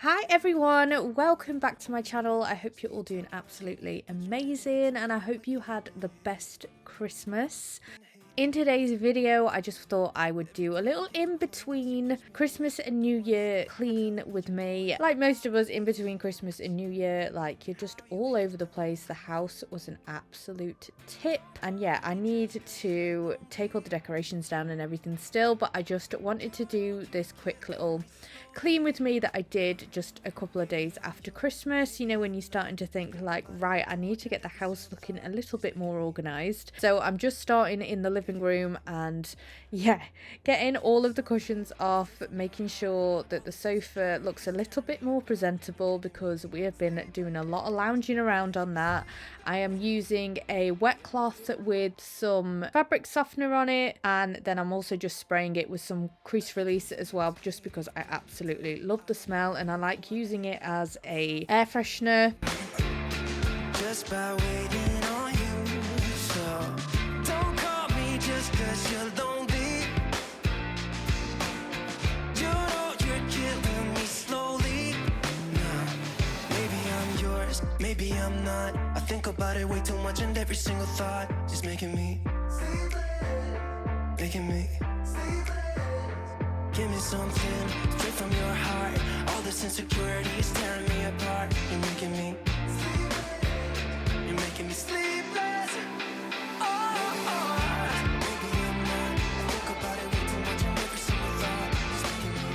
Hi everyone, welcome back to my channel. I hope you're all doing absolutely amazing and I hope you had the best Christmas. In today's video, I just thought I would do a little in-between Christmas and New Year clean with me. Like most of us, in between Christmas and New Year, like you're just all over the place. The house was an absolute tip. And yeah, I need to take all the decorations down and everything still, but I just wanted to do this quick little clean with me that I did just a couple of days after Christmas. You know, when you're starting to think like, right, I need to get the house looking a little bit more organized. So I'm just starting in the living room and yeah, getting all of the cushions off, making sure that the sofa looks a little bit more presentable because we have been doing a lot of lounging around on that. I am using a wet cloth with some fabric softener on it, and then I'm also just spraying it with some crease release as well, just because I absolutely love the smell and I like using it as a air freshener. Just by waiting on you, so don't call me just 'cause you're lonely. You know you're killing me slowly. Nah, maybe I'm yours, maybe I'm not. I think about it way too much, and every single thought is making me give me something straight from your heart. All this insecurity is tearing me apart. You're making me sleepless. Maybe I'm not. I think about it way too much, and every single thought is making me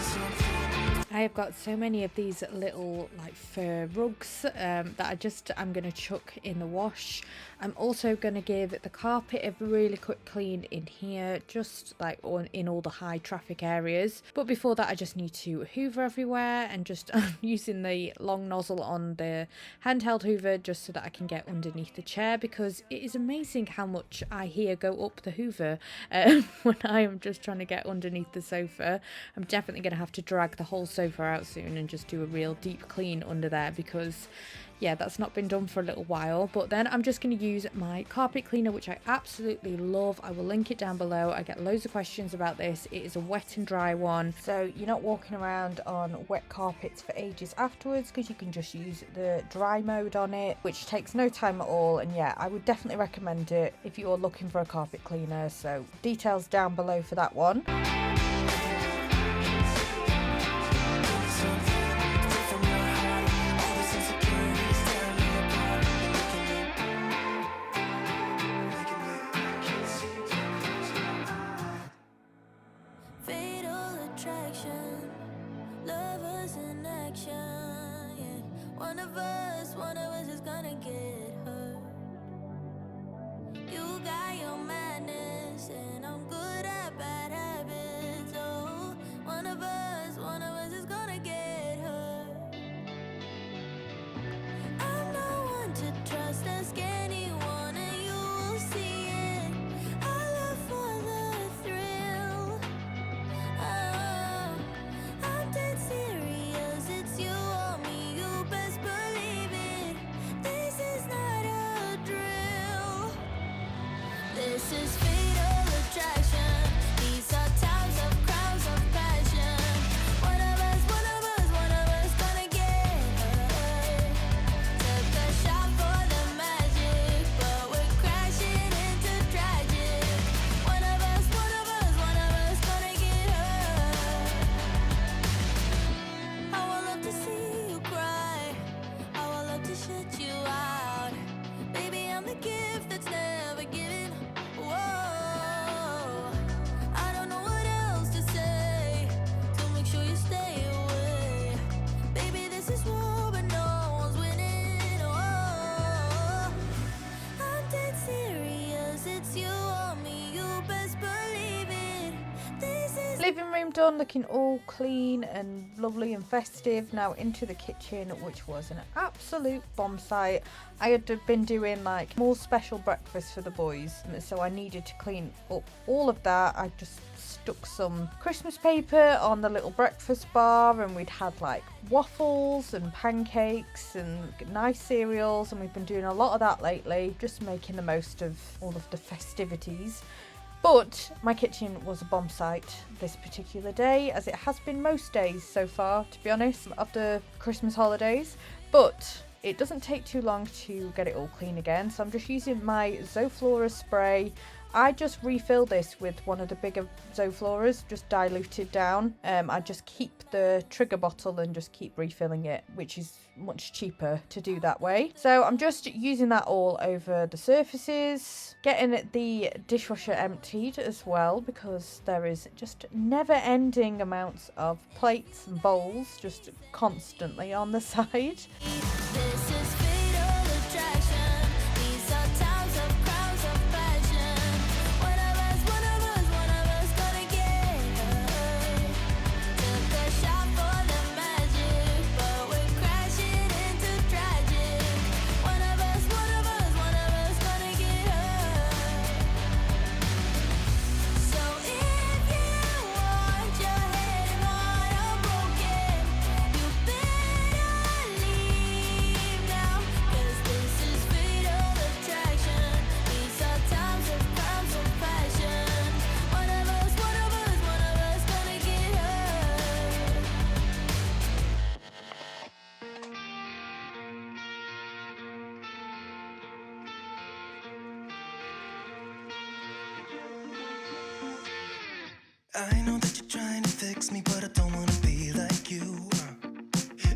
something. I have got so many of these little like fur rugs that I'm going to chuck in the wash. I'm also going to give the carpet a really quick clean in here, just like in all the high traffic areas. But before that, I just need to hoover everywhere, and just using the long nozzle on the handheld hoover just so that I can get underneath the chair, because it is amazing how much I hear go up the hoover when I am just trying to get underneath the sofa. I'm definitely going to have to drag the whole sofa out soon and just do a real deep clean under there, because yeah, that's not been done for a little while. But then I'm just going to use my carpet cleaner, which I absolutely love. I will link it down below. I get loads of questions about this. It is a wet and dry one, so you're not walking around on wet carpets for ages afterwards, because you can just use the dry mode on it, which takes no time at all. And yeah, I would definitely recommend it if you're looking for a carpet cleaner. So details down below for that one. One of us is gonna get hurt. You got your madness, and I'm good at bad habits. Oh, one of us is gonna get hurt. I'm not one to trust, ask anyone, and you will see it. I live for the thrill. Oh, I'm dead serious, it's you or me, you best believe it. This is not a drill. This is fatal attraction. These are times of crowds of passion. One of us gonna get hurt. Took a shot for the magic, but we're crashing into tragic. One of us gonna get hurt. I would love to see you cry. I would love to shut you out. Baby, I'm the gift that's never given. Whoa, I don't know what else to say to make sure you stay away. Baby, this is war, but no one's winning. Oh, I'm dead serious, it's you or me, you best believe it. This is Living room done, looking all clean and lovely and festive. Now into the kitchen, which was an absolute bomb site. I had been doing like more special breakfast for the boys, so I needed to clean up all of that. I just stuck some Christmas paper on the little breakfast bar, and we'd had like waffles and pancakes and nice cereals, and we've been doing a lot of that lately, just making the most of all of the festivities. But my kitchen was a bomb site this particular day, as it has been most days so far, to be honest, after Christmas holidays. But it doesn't take too long to get it all clean again, so I'm just using my Zoflora spray. I just refill this with one of the bigger Zofloras, just diluted down. I just keep the trigger bottle and just keep refilling it, which is much cheaper to do that way. So I'm just using that all over the surfaces, getting the dishwasher emptied as well, because there is just never-ending amounts of plates and bowls just constantly on the side. This is fatal attraction. These are times of crowds of passion. One of us gonna get hurt. Took a shot for the magic, but we're crashing into tragic. One of us gonna get hurt. So if you want your head and heart unbroken, you better leave now, 'cause this is fatal attraction. These are times of crimes of passion. One of us gonna get hurt. I know that you're trying to fix me, but I don't wanna be like you.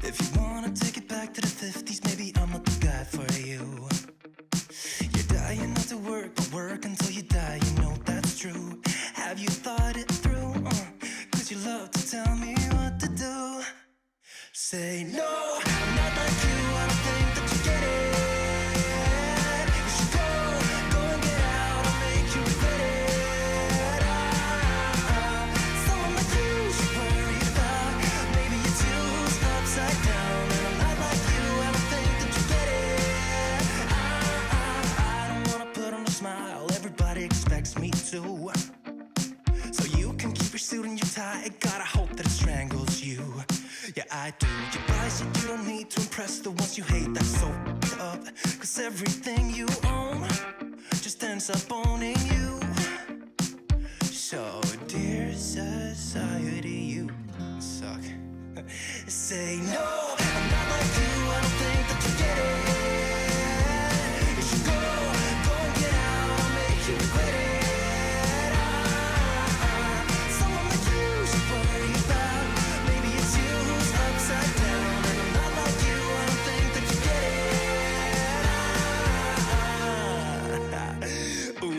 If you wanna take it back to the 50s, maybe I'm not the guy for you. You're dying not to work, but work until you die, you know that's true. Have you thought it through? 'Cause you love to tell me what to do. Say no, I'm not like you, I don't think that you get it. You should go and get out, I'll make you regret it. Someone like you should worry about. Maybe your two's upside down, and I'm not like you, I don't think that you get it. I don't wanna put on a smile, everybody expects me to. So you can keep your suit and your tie, gotta hope that it strangles you. Yeah, I do. You buy shit you don't need to impress the ones you hate, that's so f***ed up. 'Cause everything you own just ends up owning you. So, dear society, you suck. Say no, I'm not like you, I don't think that you get it. You should go and get out, I'll make you regret it. Someone like you should worry about. Maybe it's you who's upside down, and I'm not like you, I don't think that you get it. Ooh.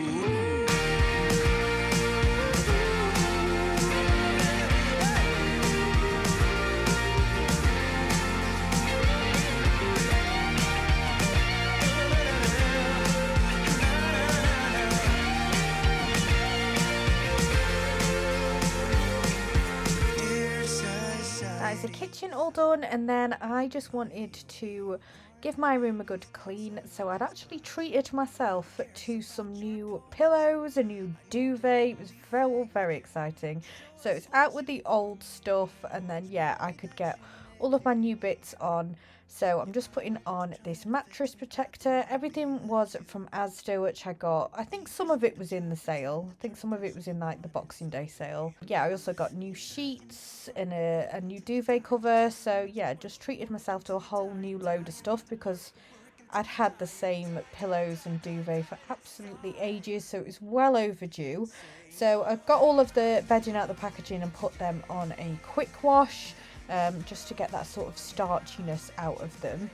Dear society. That is the kitchen all done, and then I just wanted to give my room a good clean, so I'd actually treated myself to some new pillows, a new duvet. It was very, very exciting. So it's out with the old stuff, and then yeah, I could get all of my new bits on. So I'm just putting on this mattress protector. Everything was from Asda, which I got. I think some of it was in the sale. I think some of it was in like the Boxing Day sale. Yeah, I also got new sheets and a new duvet cover. So yeah, just treated myself to a whole new load of stuff, because I'd had the same pillows and duvet for absolutely ages, so it was well overdue. So I've got all of the bedding out of the packaging and put them on a quick wash. Just to get that sort of starchiness out of them.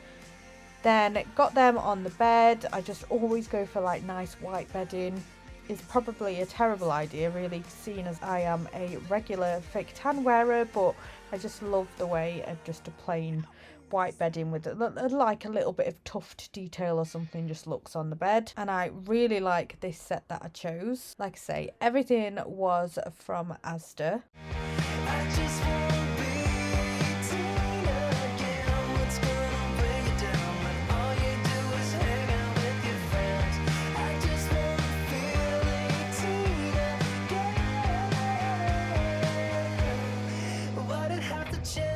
Then got them on the bed. I just always go for like nice white bedding. It's probably a terrible idea really, seeing as I am a regular fake tan wearer, but I just love the way just a plain white bedding with like a little bit of tuft detail or something just looks on the bed. And I really like this set that I chose. Like I say, everything was from Asda. I just wanna be teen again. What's gonna bring you down when all you do is hang out with your friends? I just wanna feel 18 again. Why'd it have to change?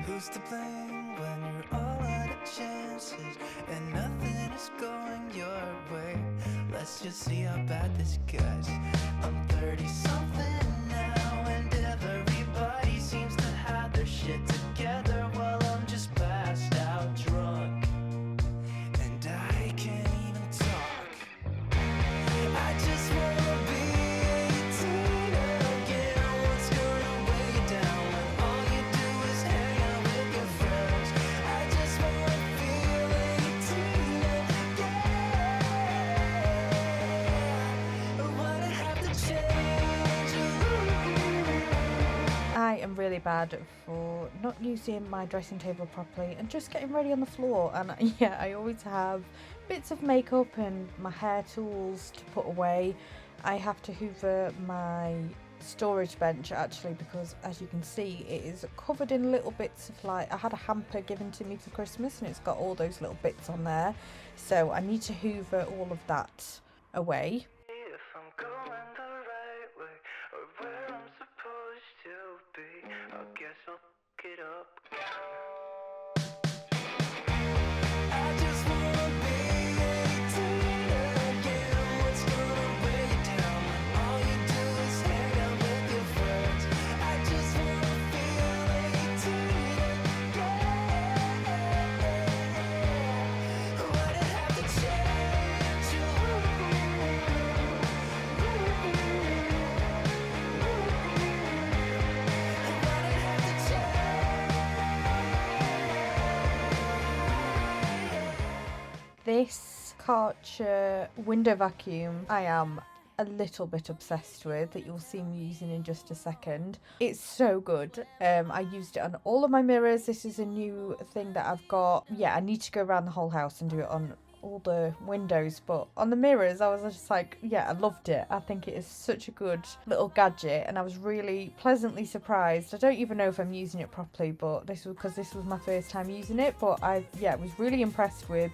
Who's to blame? just see how bad this gets. I'm 30 something now, and everybody seems to have their shit together while I'm just passed out drunk, and I can't even talk. I just wanna be 18 again. What's gonna weigh you down when all you do is hang out with your friends? I just wanna feel 18 again. Why'd I have to change? I am really bad for not using my dressing table properly and just getting ready on the floor. And yeah, I always have bits of makeup and my hair tools to put away. I have to hoover my storage bench actually, because as you can see it is covered in little bits of, like, I had a hamper given to me for Christmas and it's got all those little bits on there, so I need to hoover all of that away. If I'm going the right way or where I'm supposed to be, I guess I'll pick it up again. I just wanna be 18 again. What's gonna weigh you down when all you do is hang out with your friends? I just wanna feel 18 again. Why'd it have to change? Why'd it have to change? This Karcher window vacuum I am a little bit obsessed with, that you'll see me using in just a second. It's so good. I used it on all of my mirrors. This is a new thing that I've got. Yeah, I need to go around the whole house and do it on all the windows, but on the mirrors I was just like, yeah, I loved it. I think it is such a good little gadget and I was really pleasantly surprised. I don't even know if I'm using it properly, but this was because this was my first time using it, but I was really impressed with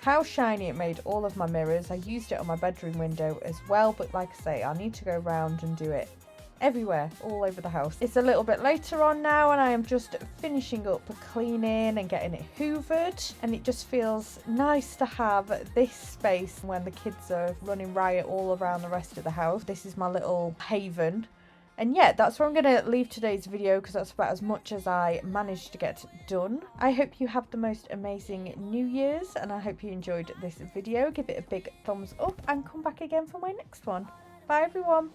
how shiny it made all of my mirrors. I used it on my bedroom window as well, but like I say, I need to go around and do it everywhere, all over the house. It's a little bit later on now and I am just finishing up cleaning and getting it hoovered, and it just feels nice to have this space when the kids are running riot all around the rest of the house. This is my little haven. And yeah, that's where I'm going to leave today's video, because that's about as much as I managed to get done. I hope you have the most amazing New Year's, and I hope you enjoyed this video. Give it a big thumbs up and come back again for my next one. Bye everyone.